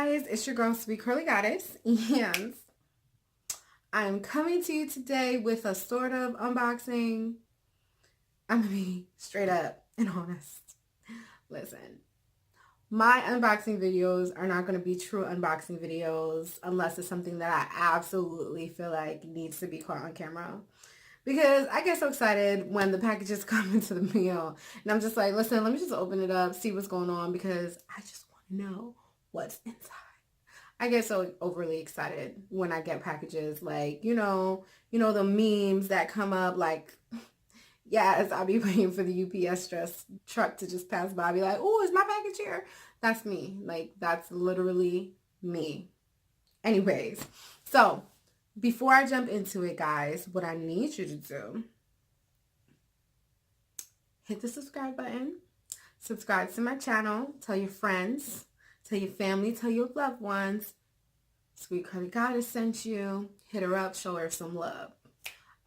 guys, it's your girl Sweet Curly Goddess, and I'm coming to you today with a sort of unboxing. I'm gonna be straight up and honest. Listen, my unboxing videos are not gonna be true unboxing videos unless it's something that I absolutely feel like needs to be caught on camera. Because I get so excited when the packages come into the mail, and I'm just like, listen, let me just open it up, see what's going on, because I just want to know what's inside. I get so overly excited when I get packages, like, the memes that come up, like, yes, I'll be waiting for the UPS truck to just pass by, I'll be like, oh, is my package here? That's me. Like, that's literally me. Anyways, so before I jump into it, guys, what I need you to do, hit the subscribe button, subscribe to my channel, tell your friends, tell your family, tell your loved ones, Sweet Curly Goddess sent you. Hit her up, show her some love.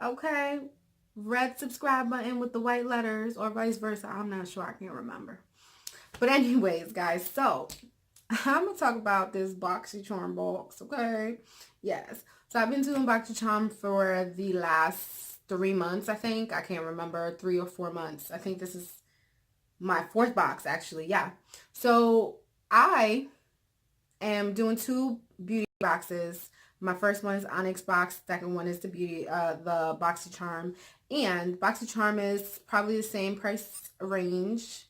Okay? Red subscribe button with the white letters, or vice versa. I'm not sure. I can't remember. But anyways, guys, so I'm going to talk about this Boxy Charm box, okay? Yes. So I've been doing Boxy Charm for the last 3 months, I think. I can't remember, 3 or 4 months. I think this is my 4th box, actually. Yeah. So I am doing 2 beauty boxes. My first one is Onyx box. Second one is the Boxy Charm. And Boxy Charm is probably the same price range.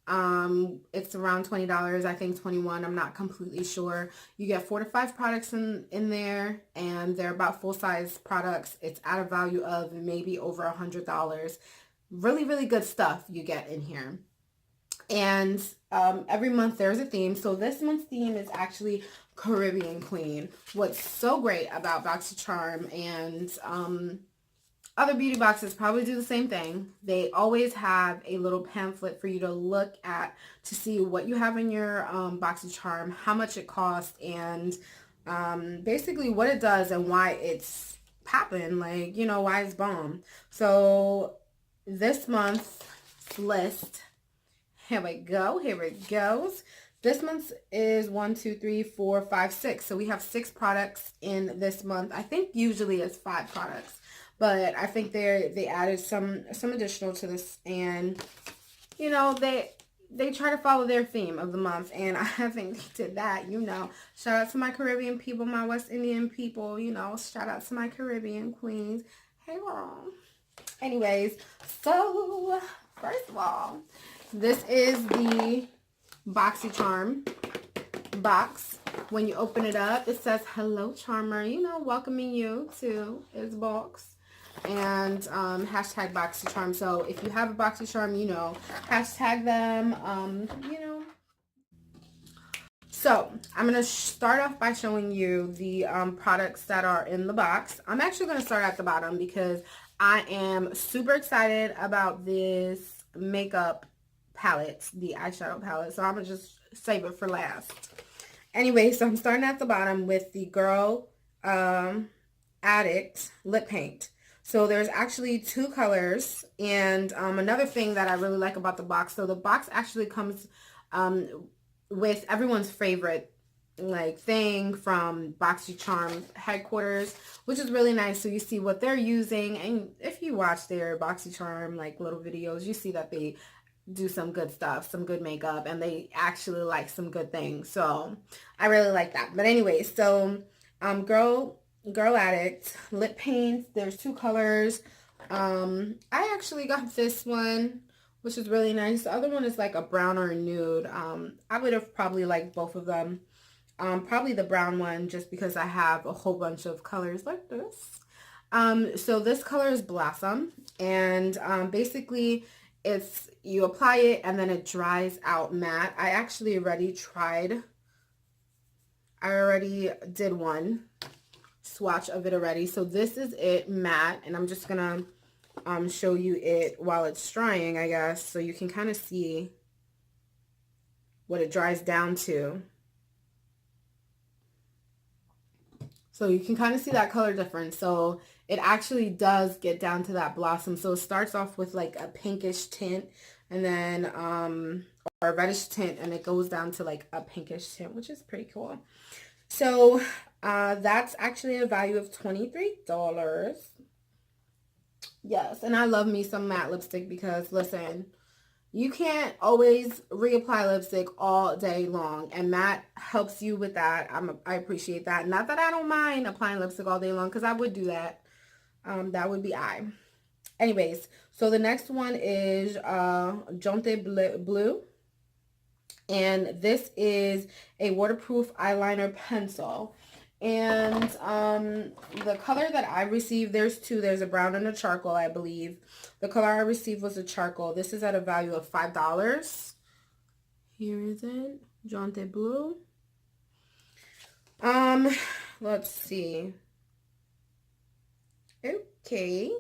It's around $20, I think 21. I'm not completely sure. You get 4 to 5 products in there, and they're about full-size products. It's at a value of maybe over $100. Really, really good stuff you get in here. And every month there's a theme. So this month's theme is actually Caribbean Queen. What's so great about Boxy Charm and other beauty boxes probably do the same thing. They always have a little pamphlet for you to look at to see what you have in your Boxy Charm, how much it costs, and basically what it does and why it's popping, like, why it's bomb. So this month's list, here it goes. This month is 1, 2, 3, 4, 5, 6. So we have 6 products in this month. I think usually it's 5 products, but I think they added some additional to this, and they try to follow their theme of the month, and I think they did that. Shout out to my Caribbean people, my West Indian people. Shout out to my Caribbean queens. Hey girl. Anyways, so first of all, this is the Boxy Charm box. When you open it up, it says, hello, Charmer, welcoming you to his box. And hashtag Boxy Charm. So if you have a Boxy Charm, hashtag them, So I'm going to start off by showing you the products that are in the box. I'm actually going to start at the bottom because I am super excited about this makeup palette, the eyeshadow palette. So I'm going to just save it for last. Anyway, so I'm starting at the bottom with the Girl Addict lip paint. So there's actually 2 colors, and another thing that I really like about the box, so the box actually comes with everyone's favorite thing from Boxy Charm headquarters, which is really nice. So you see what they're using, and if you watch their Boxy Charm little videos, you see that they do some good stuff, some good makeup, and they actually like some good things. So I really like that. But anyway, so Girl Addict lip paint. There's 2 colors. I actually got this one, which is really nice. The other one is like a brown or a nude. I would have probably liked both of them. Probably the brown one, just because I have a whole bunch of colors like this. So this color is Blossom, and basically you apply it and then it dries out matte. I actually already did one swatch of it already. So this is it matte, and I'm just gonna show you it while it's drying, I guess, so you can kind of see what it dries down to. So you can kind of see that color difference. So it actually does get down to that Blossom. So it starts off with like a pinkish tint, and then or a reddish tint, and it goes down to like a pinkish tint, which is pretty cool. So that's actually a value of $23. Yes, and I love me some matte lipstick because, listen, you can't always reapply lipstick all day long, and matte helps you with that. I appreciate that. Not that I don't mind applying lipstick all day long, because I would do that. That would be I. Anyways, so the next one is Jonte Blue. And this is a waterproof eyeliner pencil. And the color that I received, there's two. There's a brown and a charcoal, I believe. The color I received was a charcoal. This is at a value of $5. Here is it. Jonte Blue. Let's see. Okay.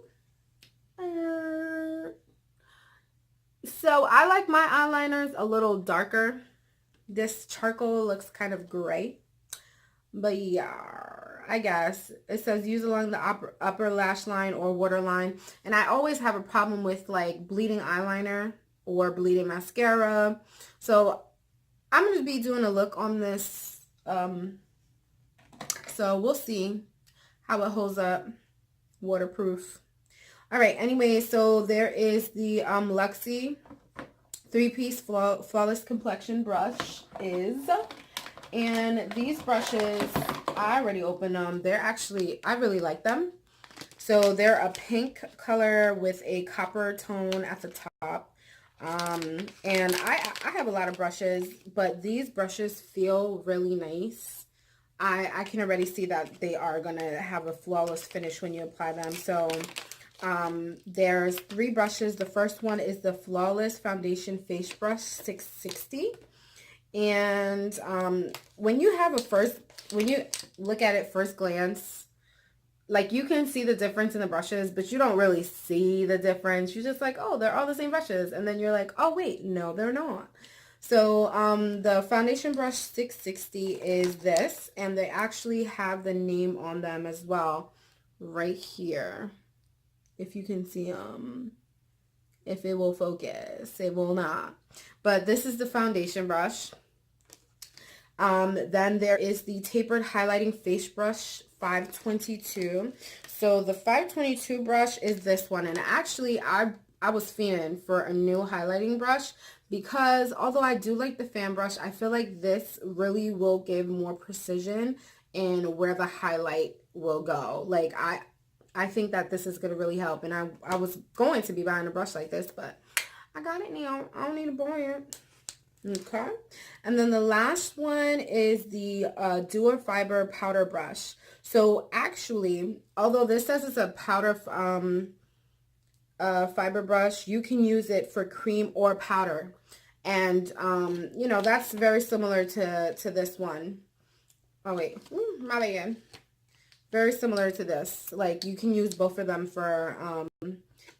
So I like my eyeliners a little darker. This charcoal looks kind of gray. But yeah, I guess. It says use along the upper lash line or waterline. And I always have a problem with like bleeding eyeliner or bleeding mascara. So I'm going to be doing a look on this. So we'll see how it holds up. Waterproof. All right, anyway, so there is the Lexi 3-piece flawless complexion brush and these brushes, I already opened them. They're actually, I really like them. So they're a pink color with a copper tone at the top. And I have a lot of brushes, but these brushes feel really nice. I can already see that they are going to have a flawless finish when you apply them. So there's 3 brushes. The first one is the Flawless Foundation Face Brush 660. And when you look at it first glance, like you can see the difference in the brushes, but you don't really see the difference. You're just like, oh, they're all the same brushes. And then you're like, oh, wait, no, they're not. So the Foundation Brush 660 is this, and they actually have the name on them as well right here. If you can see if it will focus, it will not. But this is the foundation brush. Then there is the Tapered Highlighting Face Brush 522. So the 522 brush is this one, and actually I was fiending for a new highlighting brush because although I do like the fan brush, I feel like this really will give more precision in where the highlight will go. Like I think that this is going to really help, and I was going to be buying a brush like this, but I got it now. I don't need to buy it. Okay. And then the last one is the Duo Fiber Powder Brush. So actually, although this says it's a powder fiber brush, you can use it for cream or powder. And, you know, that's very similar to this one. Oh, wait. My bad. Very similar to this. Like, you can use both of them for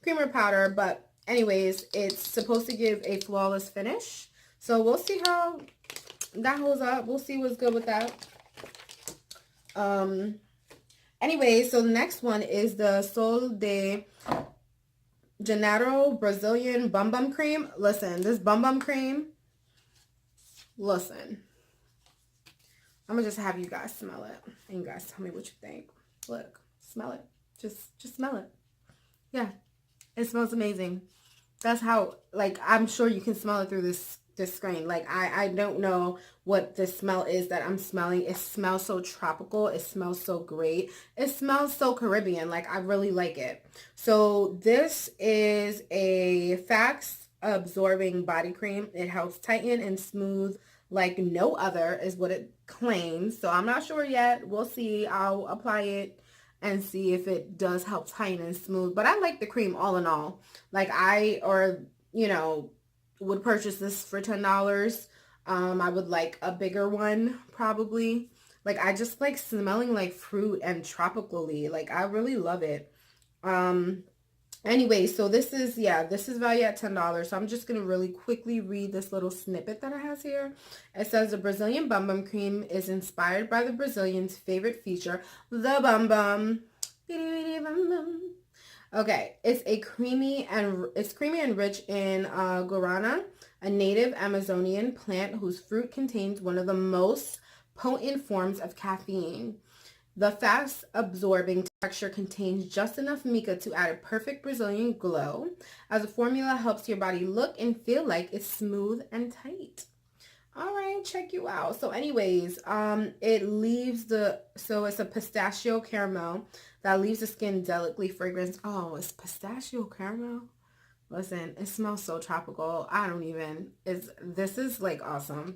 cream or powder. But anyways, it's supposed to give a flawless finish. So we'll see how that holds up. We'll see what's good with that. Anyway, so the next one is the Sol de Janeiro Brazilian Bum Bum Cream. Listen, this Bum Bum Cream, listen. I'm going to just have you guys smell it. And you guys tell me what you think. Look, smell it. Just smell it. Yeah, it smells amazing. That's how, like, I'm sure you can smell it through this screen. Like, I don't know what the smell is that I'm smelling. It smells so tropical. It smells so great. It smells so Caribbean. Like, I really like it. So this is a wax absorbing body cream. It helps tighten and smooth like no other is what it claims. So I'm not sure yet. We'll see. I'll apply it and see if it does help tighten and smooth. But I like the cream all in all. Like you know, would purchase this for $10. I would like a bigger one probably. Like, I just like smelling like fruit and tropically. Like, I really love it. Anyway, so this is valued at $10. So I'm just going to really quickly read this little snippet that it has here. It says the Brazilian Bum Bum Cream is inspired by the Brazilians' favorite feature, the Bum Bum. Okay, it's creamy and rich in guarana, a native Amazonian plant whose fruit contains one of the most potent forms of caffeine. The fast-absorbing texture contains just enough mica to add a perfect Brazilian glow, as the formula helps your body look and feel like it's smooth and tight. All right, check you out. So anyways, it's a pistachio caramel that leaves the skin delicately fragrant. Oh, it's pistachio caramel. Listen, it smells so tropical. This is like awesome.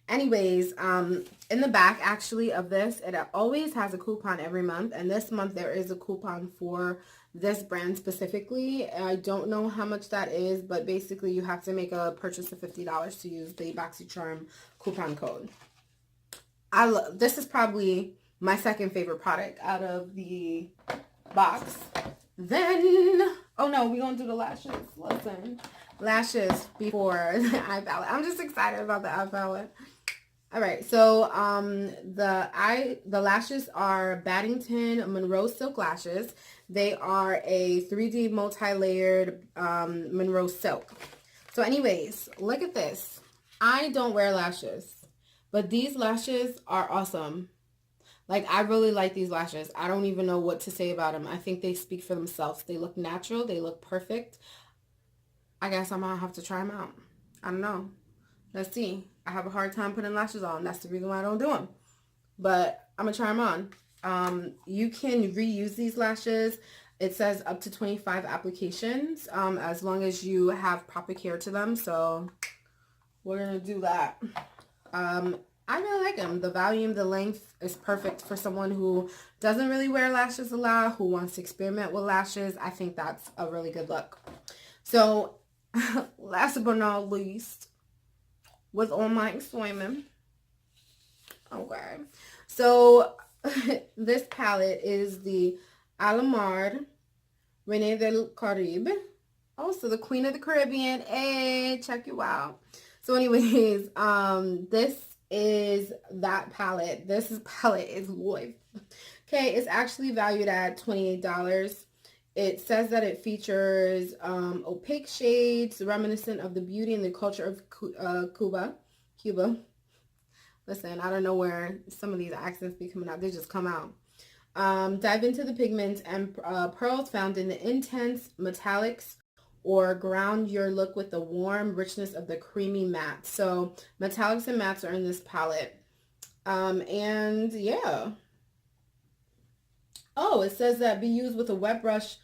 Anyways, in the back actually of this, it always has a coupon every month. And this month there is a coupon for this brand specifically. I don't know how much that is, but basically you have to make a purchase of $50 to use the Boxy Charm coupon code. This is probably my second favorite product out of the box. Then, oh no, we're going to do the lashes. Listen, lashes before the eye palette. I'm just excited about the eye palette. All right, so the lashes are Baddington Monroe Silk Lashes. They are a 3D multi-layered Monroe Silk. So anyways, look at this. I don't wear lashes, but these lashes are awesome. Like, I really like these lashes. I don't even know what to say about them. I think they speak for themselves. They look natural. They look perfect. I guess I'm going to have to try them out. I don't know. Let's see. I have a hard time putting lashes on. That's the reason why I don't do them. But I'm going to try them on. You can reuse these lashes. It says up to 25 applications as long as you have proper care to them. So we're going to do that. I really like them. The volume, the length is perfect for someone who doesn't really wear lashes a lot, who wants to experiment with lashes. I think that's a really good look. So last but not least, with all my excitement. Okay. So this palette is the Alamar Reine del Caribe. Oh, so the Queen of the Caribbean. Hey, check you out. So anyways, this is that palette. This palette is life. Okay, it's actually valued at $28. It says that it features opaque shades reminiscent of the beauty and the culture of Cuba. Listen, I don't know where some of these accents be coming out. They just come out. Dive into the pigments and pearls found in the intense metallics, or ground your look with the warm richness of the creamy matte. So metallics and mattes are in this palette. And yeah. Oh, it says that be used with a wet brush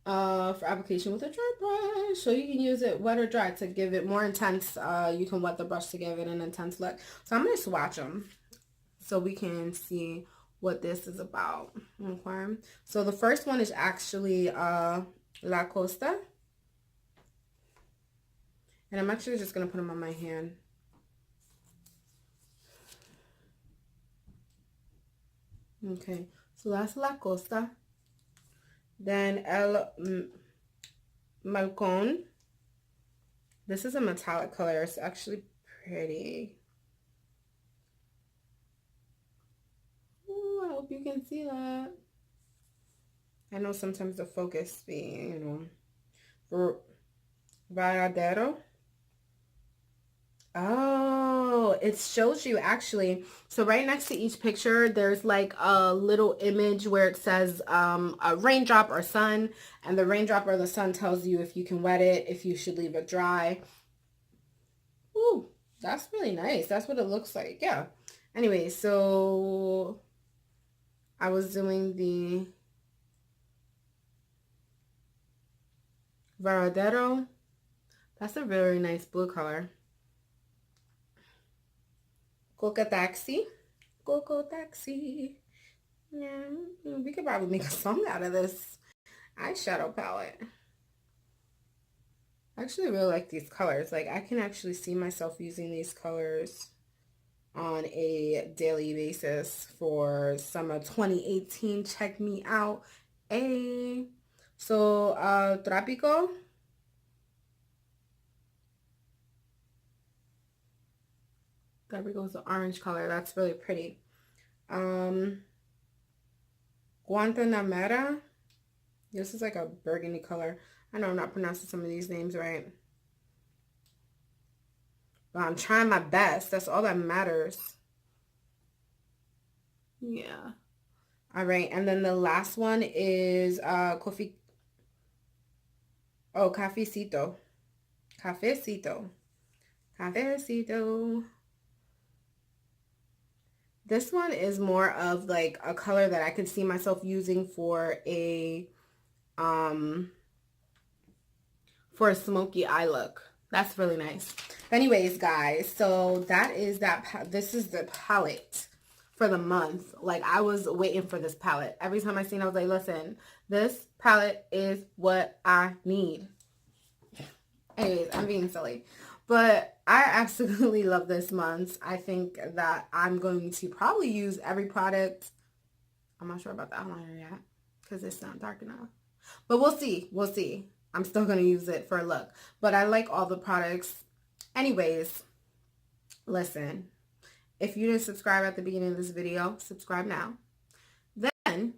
for application with a dry brush. So you can use it wet or dry to give it more intense. You can wet the brush to give it an intense look. So I'm going to swatch them so we can see what this is about. Okay. So the first one is actually La Costa. And I'm actually just going to put them on my hand. Okay. So that's La Costa. Then El Malcon. This is a metallic color. It's actually pretty. Ooh, I hope you can see that. I know sometimes the focus be, Varadero. Oh, it shows you actually. So right next to each picture, there's like a little image where it says a raindrop or sun. And the raindrop or the sun tells you if you can wet it, if you should leave it dry. Ooh, that's really nice. That's what it looks like. Yeah. Anyway, so I was doing the Varadero. That's a very nice blue color. Coca Taxi. Coco Taxi. Yeah, we could probably make a song out of this eyeshadow palette. I actually really like these colors. Like, I can actually see myself using these colors on a daily basis for summer 2018. Check me out. Hey. So, Tropico. There we go, the orange color. That's really pretty. Guantanamera. This is like a burgundy color. I know I'm not pronouncing some of these names right, but I'm trying my best. That's all that matters. Yeah. All right, and then the last one is Cafecito. Cafecito. This one is more of like a color that I could see myself using for a smoky eye look. That's really nice. Anyways, guys, so that is that. This is the palette for the month. Like, I was waiting for this palette. Every time I seen it, I was like, listen, this palette is what I need. Anyways, I'm being silly. But I absolutely love this month. I think that I'm going to probably use every product. I'm not sure about the eyeliner yet because it's not dark enough. But we'll see. We'll see. I'm still going to use it for a look. But I like all the products. Anyways, listen. If you didn't subscribe at the beginning of this video, subscribe now. Then,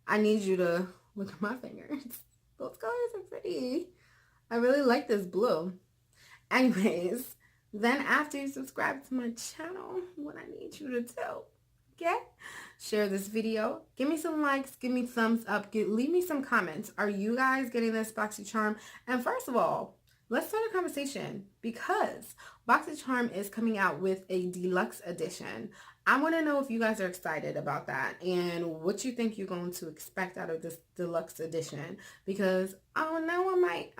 I need you to look at my fingers. Those colors are pretty. I really like this blue. Anyways, then after you subscribe to my channel, what I need you to do, okay? Share this video. Give me some likes. Give me thumbs up. Leave me some comments. Are you guys getting this Boxy Charm? And first of all, let's start a conversation because Boxy Charm is coming out with a deluxe edition. I want to know if you guys are excited about that and what you think you're going to expect out of this deluxe edition, because I don't know, I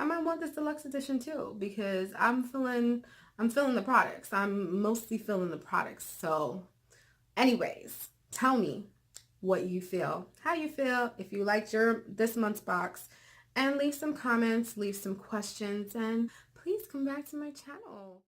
might want this deluxe edition too, because I'm feeling the products. I'm mostly feeling the products. So anyways, tell me what you feel, how you feel, if you liked this month's box, and leave some comments, leave some questions, and please come back to my channel.